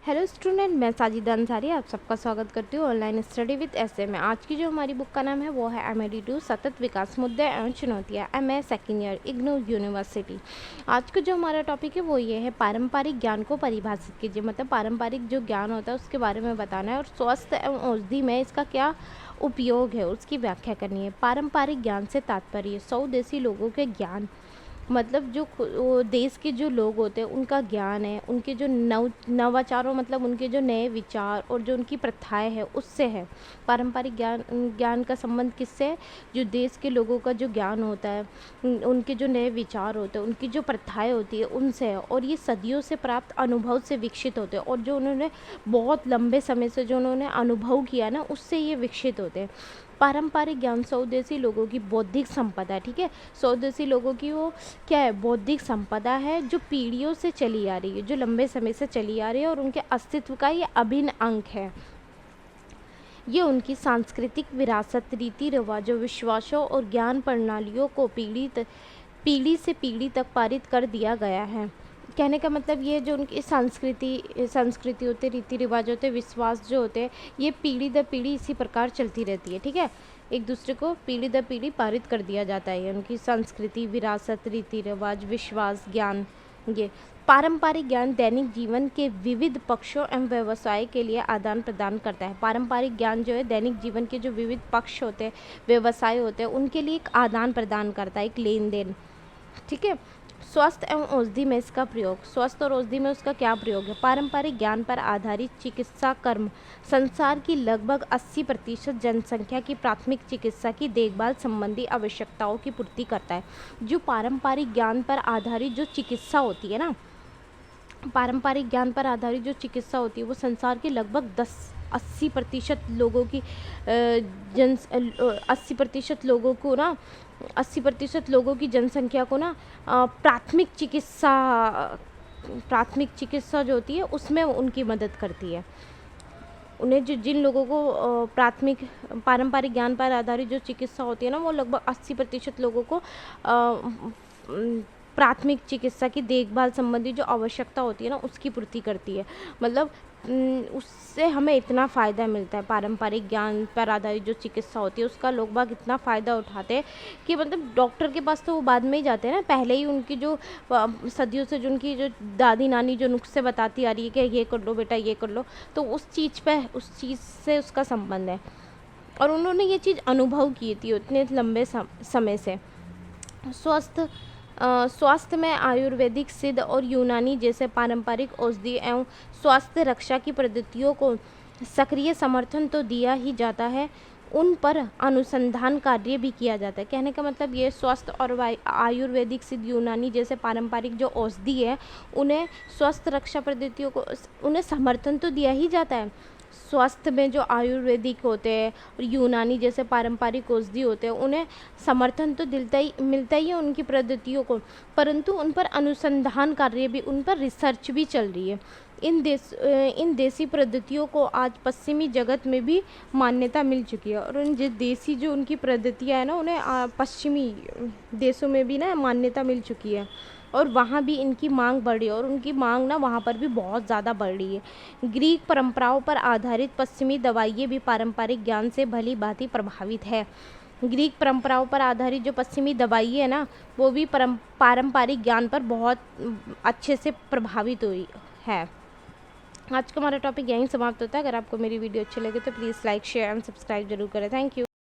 Hello student, मैं साजिदा अंसारी आप सबका स्वागत करती हूँ ऑनलाइन स्टडी विद एसए में। आज की जो हमारी बुक का नाम है वो है MAD2 सतत विकास मुद्दे एवं चुनौतियाँ, MA second year, IGNOU university. आज का जो हमारा टॉपिक है वो ये है पारंपरिक ज्ञान को परिभाषित कीजिए। मतलब पारंपरिक जो ज्ञान होता है उसके बारे में बताना है और स्वास्थ्य एवं औषधि में इसका क्या उपयोग है उसकी व्याख्या करनी है। पारंपरिक ज्ञान से तात्पर्य स्वदेशी लोगों के ज्ञान, मतलब जो वो देश के जो लोग होते हैं उनका ज्ञान है, उनके जो नवाचारों मतलब उनके जो नए विचार और जो उनकी प्रथाएं हैं उससे है। पारंपरिक ज्ञान का संबंध किससे है? जो देश के लोगों का जो ज्ञान होता है, उनके जो नए विचार होते हैं, उनकी जो प्रथाएं होती है उनसे है। और ये सदियों से प्राप्त अनुभव से विकसित होते हैं और जो उन्होंने बहुत लंबे समय से जो उन्होंने अनुभव किया ना उससे ये विकसित होते हैं। पारंपरिक ज्ञान स्वदेशी लोगों की बौद्धिक संपदा है। ठीक है, स्वदेशी लोगों की वो क्या है? बौद्धिक संपदा है जो पीढ़ियों से चली आ रही है, जो लंबे समय से चली आ रही है और उनके अस्तित्व का ये अभिन्न अंग है। ये उनकी सांस्कृतिक विरासत, रीति रिवाजों, विश्वासों और ज्ञान प्रणालियों को पीढ़ी से पीढ़ी तक पारित कर दिया गया है। कहने का मतलब ये जो उनकी संस्कृति होते, रीति रिवाज होते, विश्वास जो होते हैं, ये पीढ़ी दर पीढ़ी इसी प्रकार चलती रहती है। ठीक है, एक दूसरे को पीढ़ी दर पीढ़ी पारित कर दिया जाता है। उनकी संस्कृति, विरासत, रीति रिवाज, विश्वास, ज्ञान। ये पारंपरिक ज्ञान दैनिक जीवन के विविध पक्षों एवं व्यवसाय के लिए आदान प्रदान करता है। पारंपरिक ज्ञान जो है दैनिक जीवन के जो विविध पक्ष होते हैं, व्यवसाय होते हैं, उनके लिए एक आदान प्रदान करता है, एक लेन देन। ठीक है, स्वास्थ्य एवं औषधि में इसका प्रयोग, स्वास्थ्य और औषधि में उसका क्या प्रयोग है? पारंपरिक ज्ञान पर आधारित चिकित्सा कर्म संसार की लगभग 80% जनसंख्या की प्राथमिक चिकित्सा की देखभाल संबंधी आवश्यकताओं की पूर्ति करता है। जो पारंपरिक ज्ञान पर आधारित जो चिकित्सा होती है ना, पारंपरिक ज्ञान पर आधारित जो चिकित्सा होती है वो संसार के लगभग 80% लोगों की 80% लोगों को ना 80% लोगों की जनसंख्या को ना प्राथमिक चिकित्सा जो होती है उसमें उनकी मदद करती है। उन्हें जिन लोगों को पारंपरिक ज्ञान पर आधारित जो चिकित्सा होती है ना वो लगभग 80% लोगों को प्राथमिक चिकित्सा की देखभाल संबंधी जो आवश्यकता होती है ना उसकी पूर्ति करती है। मतलब उससे हमें इतना फ़ायदा मिलता है, पारंपरिक ज्ञान पर आधारित जो चिकित्सा होती है उसका लोग बाग इतना फ़ायदा उठाते हैं कि मतलब डॉक्टर के पास तो वो बाद में ही जाते हैं ना, पहले ही उनकी जो सदियों से जो उनकी जो दादी नानी जो नुस्खे बताती आ रही है कि ये कर लो बेटा, ये कर लो, तो उस चीज़ से उसका संबंध है और उन्होंने ये चीज़ अनुभव की थी उतने लंबे समय से। स्वास्थ्य में आयुर्वेदिक, सिद्ध और यूनानी जैसे पारंपरिक औषधि एवं स्वास्थ्य रक्षा की पद्धतियों को सक्रिय समर्थन तो दिया ही जाता है, उन पर अनुसंधान कार्य भी किया जाता है। कहने का मतलब ये स्वास्थ्य और आयुर्वेदिक, सिद्ध, यूनानी जैसे पारंपरिक जो औषधि है उन्हें स्वास्थ्य रक्षा पद्धतियों को उन्हें समर्थन तो दिया ही जाता है। स्वास्थ्य में जो आयुर्वेदिक होते हैं और यूनानी जैसे पारंपरिक औषधि होते हैं उन्हें समर्थन तो मिलता ही है उनकी पद्धतियों को, परंतु उन पर अनुसंधान कार्य भी, उन पर रिसर्च भी चल रही है। इन देसी पद्धतियों को आज पश्चिमी जगत में भी मान्यता मिल चुकी है और उन देसी जो उनकी पद्धतियाँ हैं ना उन्हें पश्चिमी देशों में भी ना मान्यता मिल चुकी है और वहाँ भी इनकी मांग बढ़ रही है और उनकी मांग ना वहाँ पर भी बहुत ज़्यादा बढ़ रही है। ग्रीक परंपराओं पर आधारित पश्चिमी दवाइयाँ भी पारंपरिक ज्ञान से भली भांति प्रभावित है। ग्रीक परंपराओं पर आधारित जो पश्चिमी दवाई है ना वो भी पारंपरिक ज्ञान पर बहुत अच्छे से प्रभावित हुई है। आज का हमारा टॉपिक यहीं समाप्त होता है। अगर आपको मेरी वीडियो अच्छी लगे तो please like, share and subscribe जरूर करें। Thank you.